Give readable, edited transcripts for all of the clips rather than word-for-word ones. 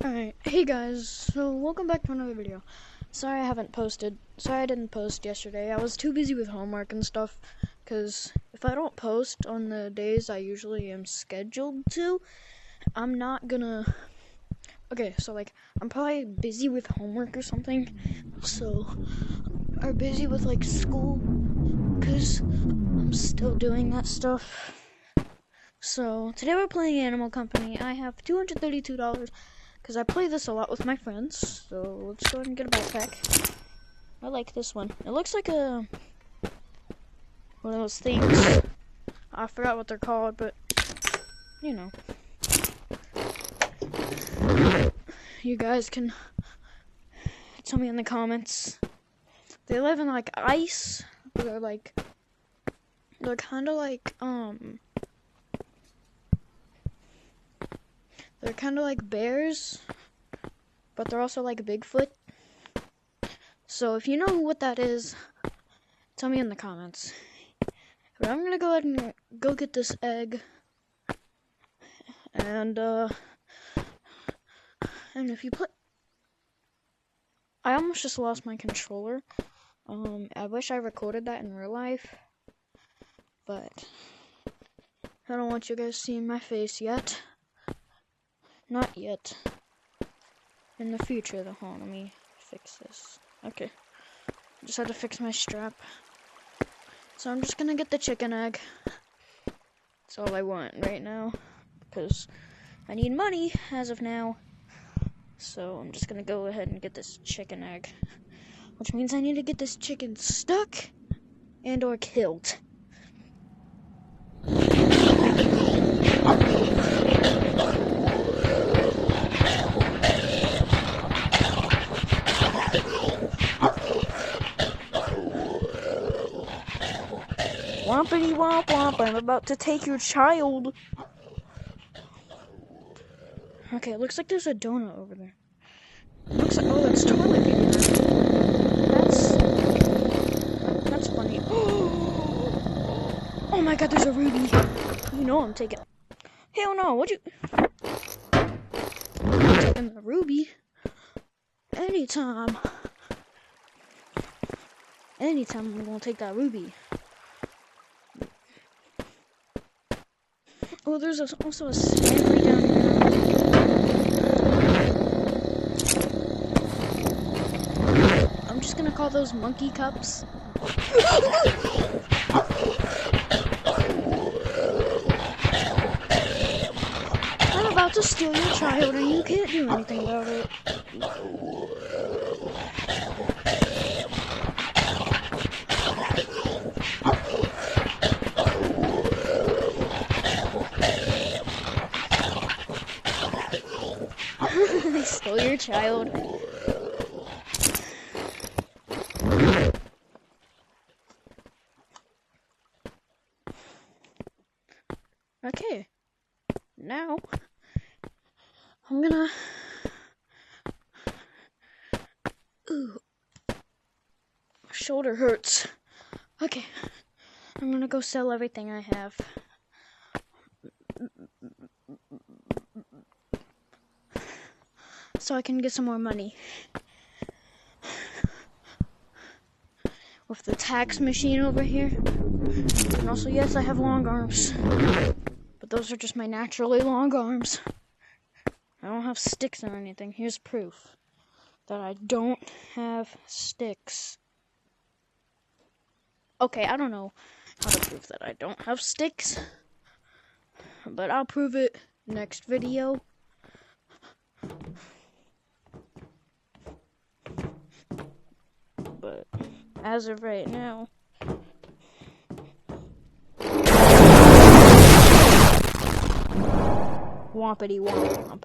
Alright, hey guys, so welcome back to another video. Sorry I didn't post yesterday. I was too busy with homework and stuff, because if I don't post on the days I usually am scheduled to, I'm not gonna... Okay, so I'm probably busy with homework or something, or busy with school, because I'm still doing that stuff. So, today we're playing Animal Company. I have $232. Because I play this a lot with my friends, so let's go ahead and get a backpack. I like this one. It looks like one of those things. I forgot what they're called, but, you know. You guys can tell me in the comments. They live in, ice. They're kind of they're kind of like bears, but they're also like Bigfoot. So if you know what that is, tell me in the comments. But I'm gonna go ahead and go get this egg. And if you I almost just lost my controller. I wish I recorded that in real life, but I don't want you guys seeing my face yet. Not yet. In the future, though. Hold on, let me fix this. Okay. Just had to fix my strap. So I'm just gonna get the chicken egg. That's all I want right now. Because I need money as of now. So I'm just gonna go ahead and get this chicken egg. Which means I need to get this chicken stuck and or killed. Wompity womp womp, I'm about to take your child. Okay, it looks like there's a donut over there. Oh, that's toilet paper. That's funny. Oh my god, there's a ruby. You know I'm taking... Hell no, I'm taking the ruby. Anytime I'm gonna take that ruby. Oh, there's also a Stanley down here. I'm just gonna call those monkey cups. I'm about to steal your child and you can't do anything about it. I stole your child. Okay. Now, I'm gonna... Ooh. My shoulder hurts. Okay. I'm gonna go sell everything I have. So I can get some more money. With the tax machine over here. And also, yes, I have long arms. But those are just my naturally long arms. I don't have sticks or anything. Here's proof that I don't have sticks. Okay, I don't know how to prove that I don't have sticks. But I'll prove it next video. But as of right now, wompity womp womp.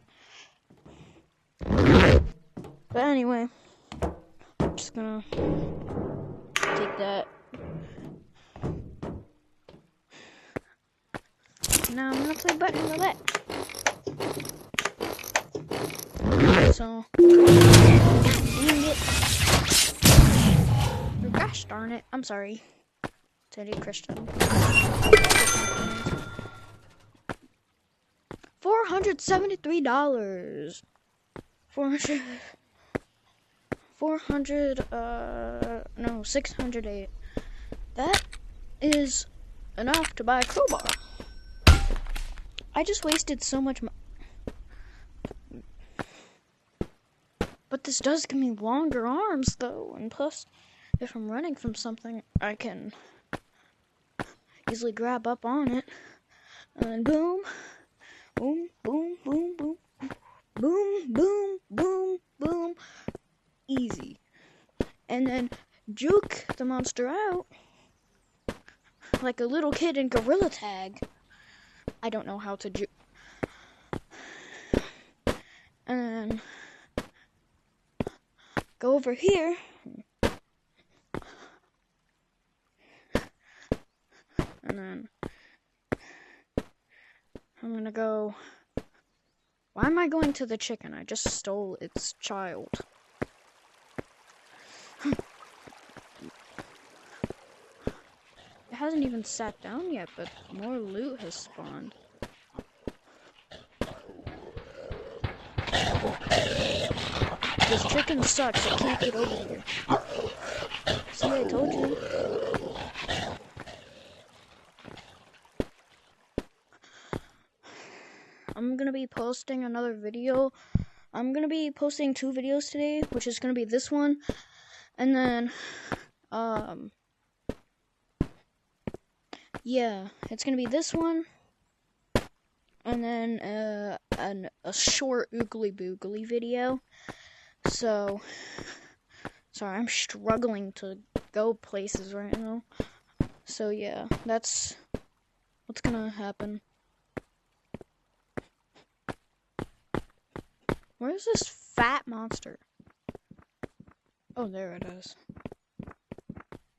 But anyway, I'm just gonna take that. Now I'm gonna play button roulette. So, gosh darn it. I'm sorry. Teddy Christian. $473. 608. That is enough to buy a crowbar. I just wasted so much money. But this does give me longer arms, though, and plus, if I'm running from something, I can easily grab up on it, and boom, boom, boom, boom, boom, boom, boom, boom, boom, easy. And then juke the monster out like a little kid in Gorilla Tag. I don't know how to juke. And then go over here. And then I'm gonna go. Why am I going to the chicken? I just stole its child. It hasn't even sat down yet, but more loot has spawned. This chicken sucks. I can't get over here. See, I told you. I'm gonna be posting another video. I'm gonna be posting 2 videos today, which is gonna be this one, and then, yeah, it's gonna be this one, and then, a short Oogly Boogly video. So, sorry, I'm struggling to go places right now. So, yeah, that's what's gonna happen. Where's this fat monster? Oh, there it is.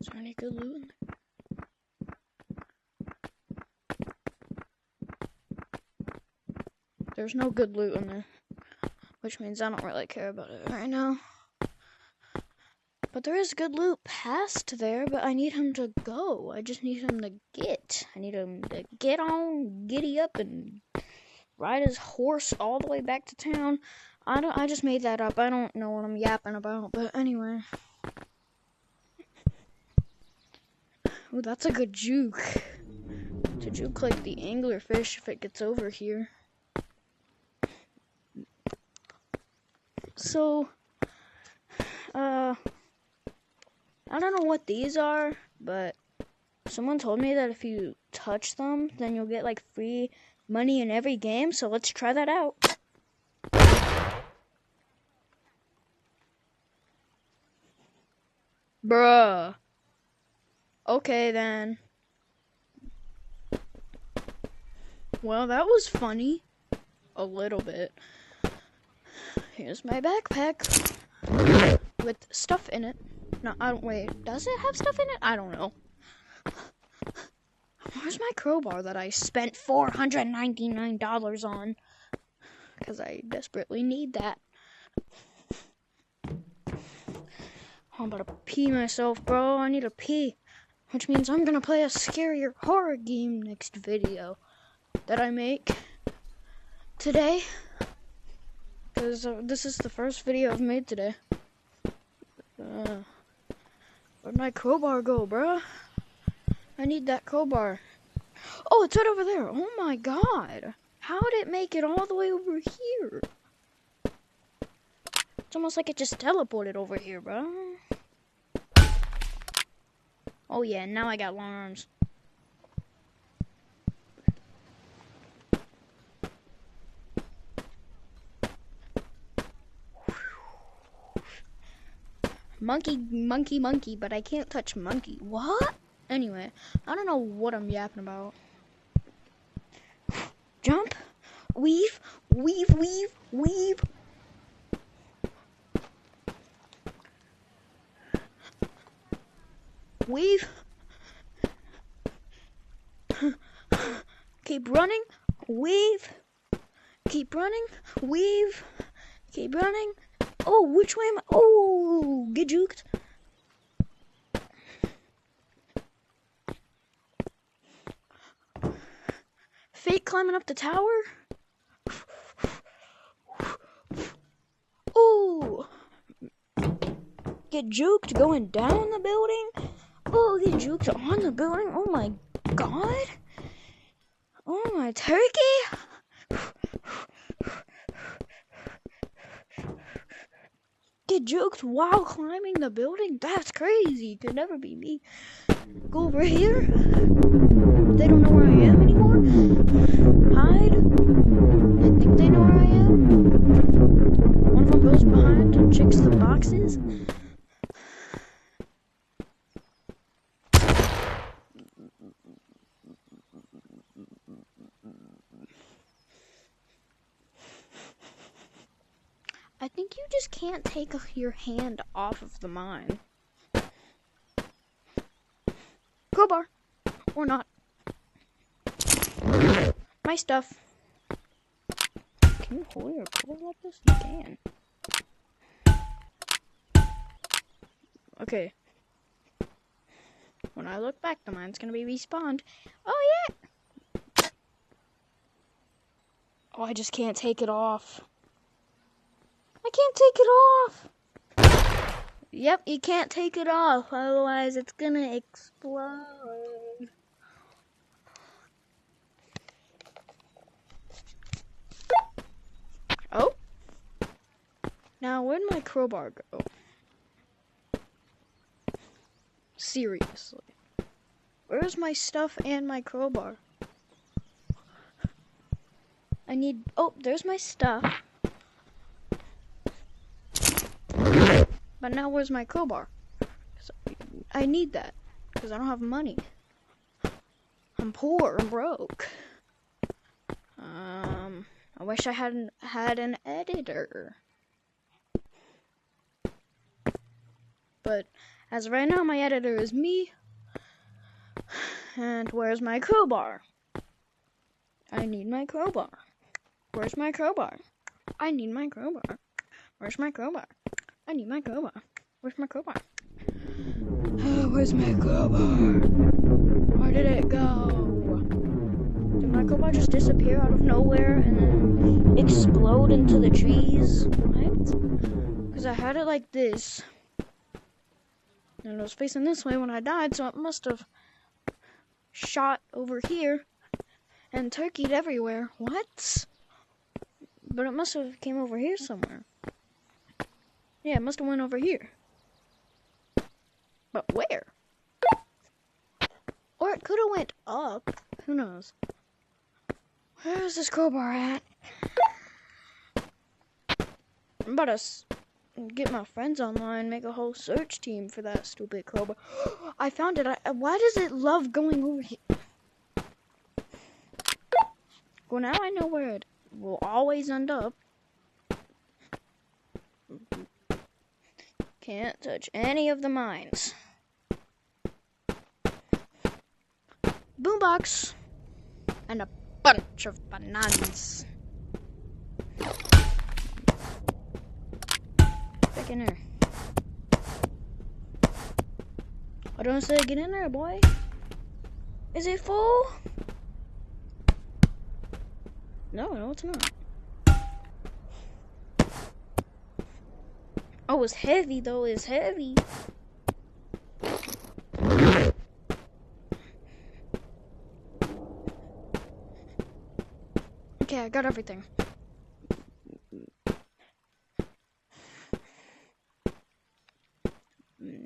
Is there any good loot in there? There's no good loot in there, which means I don't really care about it right now. But there is good loot past there, but I need him to go. I just need him to get. I need him to get on, giddy up, and ride his horse all the way back to town. I just made that up. I don't know what I'm yapping about, but anyway. Ooh, that's a good juke. To juke like the anglerfish if it gets over here. So, I don't know what these are, but someone told me that if you touch them, then you'll get like free money in every game, so let's try that out. Bruh. Okay then. Well, that was funny. A little bit. Here's my backpack. With stuff in it. No, I don't, wait, does it have stuff in it? I don't know. Where's my crowbar that I spent $499 on? Because I desperately need that. I'm about to pee myself, bro. I need to pee. Which means I'm gonna play a scarier horror game next video that I make today. Because this is the first video I've made today. Where'd my crowbar go, bro? I need that crowbar. Oh, it's right over there. Oh my god. How did it make it all the way over here? It's almost like it just teleported over here, bro. Oh yeah, now I got long arms. Monkey, but I can't touch monkey. What? Anyway, I don't know what I'm yapping about. Jump, weave, weave, weave, weave. Weave. Keep running, weave. Keep running, weave. Keep running. Oh, which way am I? Oh, get juked. Fake climbing up the tower. Get juked going down the building? Oh, get juked on the building? Oh my god. Oh my turkey. Get juked while climbing the building? That's crazy. Could never be me. Go over here. They don't know where I am anymore. Hide. I think they know where I am. One of them goes behind and checks the boxes. I think you just can't take your hand off of the mine. Crowbar. Or not. My stuff. Can you hold your crowbar like this? You can. Okay. When I look back, the mine's gonna be respawned. Oh yeah! Oh, I just can't take it off. I can't take it off! Yep, you can't take it off, otherwise it's gonna explode. Oh? Now, where'd my crowbar go? Seriously. Where's my stuff and my crowbar? I need... Oh, there's my stuff. But now where's my crowbar? I need that. Because I don't have money. I'm poor. I'm broke. I wish I hadn't had an editor. But as of right now, my editor is me. And where's my crowbar? I need my crowbar. Where's my crowbar? I need my crowbar. Where's my crowbar? I need my crowbar. Where's my crowbar? Where's my crowbar? Where did it go? Did my crowbar just disappear out of nowhere and then explode into the trees? What? Because I had it like this. And it was facing this way when I died, so it must have shot over here and turkeyed everywhere. What? But it must have came over here somewhere. Yeah, it must have went over here. But where? Or it could have went up. Who knows? Where's this crowbar at? I'm about to get my friends online, make a whole search team for that stupid crowbar. I found it. Why does it love going over here? Well, now I know where it will always end up. Can't touch any of the mines. Boombox. And a bunch of bananas. Back in there. I don't say get in there, boy. Is it full? No, it's not. Oh, it's heavy though. It's heavy. Okay, I got everything.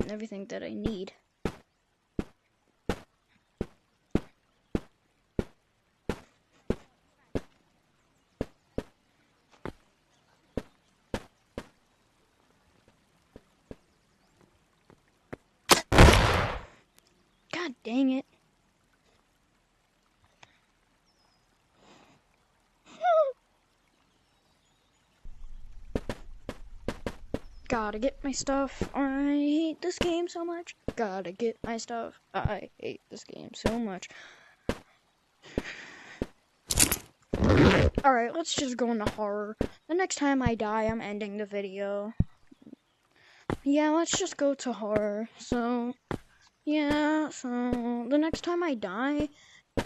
Everything that I need. God dang it. Gotta get my stuff. I hate this game so much. Gotta get my stuff. I hate this game so much. Alright, let's just go into horror. The next time I die, I'm ending the video. Yeah, let's just go to horror. So, yeah, so the next time I die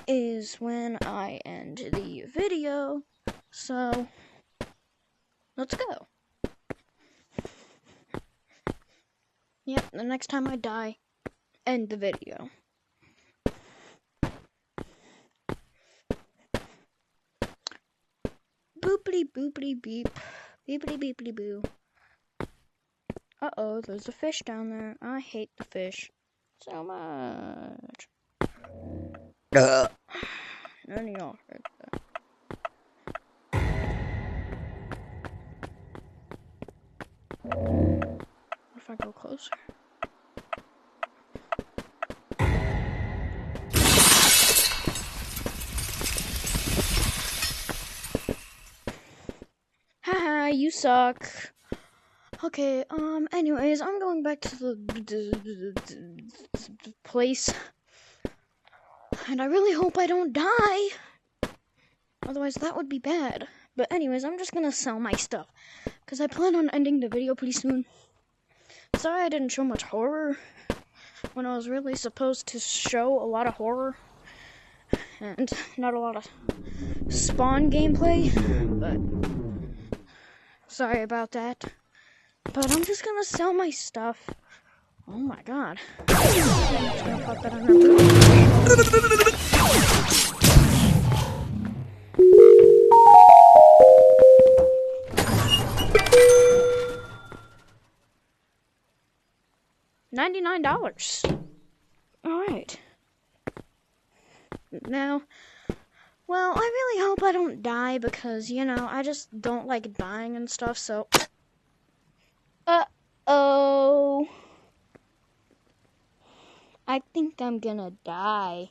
is when I end the video. So, let's go. The next time I die, end the video. Boopity boopity beep. Beepity beepity boo. Uh-oh, there's a fish down there. I hate the fish so much. None of y'all heard that. What if I go closer? Haha, you suck. Okay, anyways, I'm going back to the place. And I really hope I don't die. Otherwise, that would be bad. But anyways, I'm just gonna sell my stuff. Because I plan on ending the video pretty soon. Sorry I didn't show much horror. When I was really supposed to show a lot of horror. And not a lot of Spawn gameplay. But sorry about that. But I'm just gonna sell my stuff. Oh my god. I'm just gonna put that on her boot. $99. Alright. Now, well, I really hope I don't die because, you know, I just don't like dying and stuff, so... Uh-oh. I think I'm gonna die.